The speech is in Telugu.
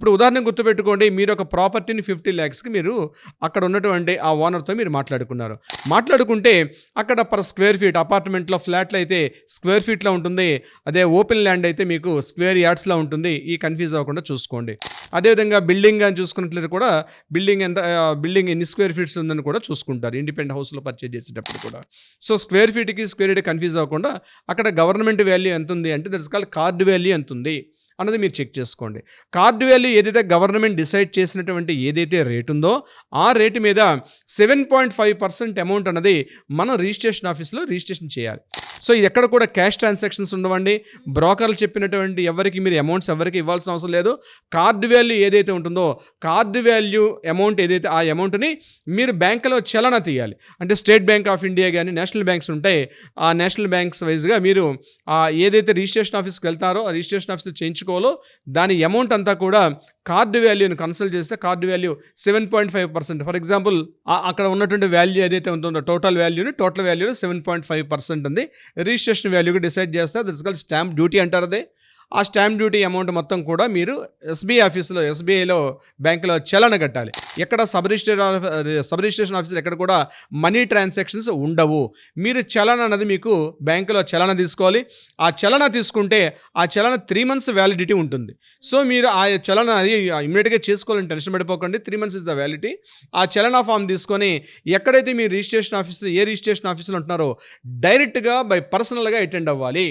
ఇప్పుడు ఉదాహరణకు గుర్తుపెట్టుకోండి, మీరు ఒక ప్రాపర్టీని 50 lakhsకి మీరు అక్కడ ఉన్నటువంటి ఆ ఓనర్‌తో మీరు మాట్లాడుకున్నారు. మాట్లాడుకుంటే అక్కడ పర్ స్క్వేర్ ఫీట్ అపార్ట్మెంట్‌లో ఫ్లాట్‌లో అయితే స్క్వేర్ ఫీట్‌లో ఉంటుంది. అదే ఓపెన్ ల్యాండ్ అయితే మీకు స్క్వేర్ యార్డ్స్‌లో ఉంటుంది. ఈ కన్‌ఫ్యూజ్ అవ్వకుండా చూసుకోండి. అదేవిధంగా బిల్డింగ్ అని చూసుకున్నట్లయితే కూడా బిల్డింగ్ ఎన్ని స్క్వేర్ ఫీట్స్ ఉందని కూడా చూసుకుంటారు ఇండిపెండెంట్ హౌస్‌లో పర్చేజ్ చేసేటప్పుడు కూడా. సో, స్క్వేర్ ఫీట్‌కి స్క్వేర్ యార్డ్ కన్‌ఫ్యూజ్ అవ్వకుండా అక్కడ గవర్నమెంట్ వాల్యూ ఎంతుంది అంటే that is called card value ఎంతుంది అన్నది మీరు చెక్ చేసుకోండి. కార్డ్ వాల్యూ ఏదైతే గవర్నమెంట్ డిసైడ్ చేసినటువంటి ఏదైతే రేట్ ఉందో ఆ రేటు మీద 7.5% అమౌంట్ అన్నది మనం రిజిస్ట్రేషన్ ఆఫీస్‌లో రిజిస్ట్రేషన్ చేయాలి. సో, ఇది ఎక్కడ కూడా క్యాష్ ట్రాన్సాక్షన్స్ ఉండవండి. బ్రోకర్లు చెప్పినటువంటి ఎవరికి మీరు అమౌంట్స్ ఎవరికి ఇవ్వాల్సిన అవసరం లేదు. కార్డ్ వాల్యూ ఏదైతే ఉంటుందో కార్డ్ వాల్యూ అమౌంట్ ఏదైతే ఆ అమౌంట్‌ని మీరు బ్యాంకులో చలన తీయాలి. అంటే స్టేట్ బ్యాంక్ ఆఫ్ ఇండియా గాని నేషనల్ బ్యాంక్స్ ఉంటాయి. ఆ నేషనల్ బ్యాంక్స్ వైస్‌గా మీరు ఏదైతే రిజిస్ట్రేషన్ ఆఫీస్‌కి వెళ్తారో ఆ రిజిస్ట్రేషన్ ఆఫీస్‌లో చేయించుకోవాలో దాని అమౌంట్ అంతా కూడా కార్డ్ వాల్యూని కన్సల్ట్ చేస్తే కార్డ్ వాల్యూ 7.5%. ఫర్ ఎగ్జాంపుల్ అక్కడ ఉన్నటువంటి వాల్యూ ఏదైతే ఉంటుందో టోటల్ వాల్యూలో 7.5% ఉంది. రిజిస్ట్రేషన్ వాల్యూగా డిసైడ్ చేస్తే దట్స్ కాల్డ్ స్టాంప్ డ్యూటీ అంటారు అది. ఆ స్టాంప్ డ్యూటీ అమౌంట్ మొత్తం కూడా మీరు ఎస్బీఐలో బ్యాంకులో చలన కట్టాలి. ఎక్కడ సబ్ రిజిస్ట్రేషన్ ఆఫీసులో ఎక్కడ కూడా మనీ ట్రాన్సాక్షన్స్ ఉండవు. మీరు చలన అన్నది మీకు బ్యాంకులో చలన తీసుకోవాలి. ఆ చలన తీసుకుంటే ఆ చలన 3 months వ్యాలిడిటీ ఉంటుంది. సో, మీరు ఆ చలన ఇమ్మీడియట్గా చేసుకోవాలని టెన్షన్ పడిపోకండి. 3 months ఇస్ ద వ్యాలిడిటీ. ఆ చలన ఫామ్ తీసుకొని ఎక్కడైతే మీరు రిజిస్ట్రేషన్ ఆఫీస్లో ఉంటున్నారో డైరెక్ట్గా పర్సనల్గా అటెండ్ అవ్వాలి.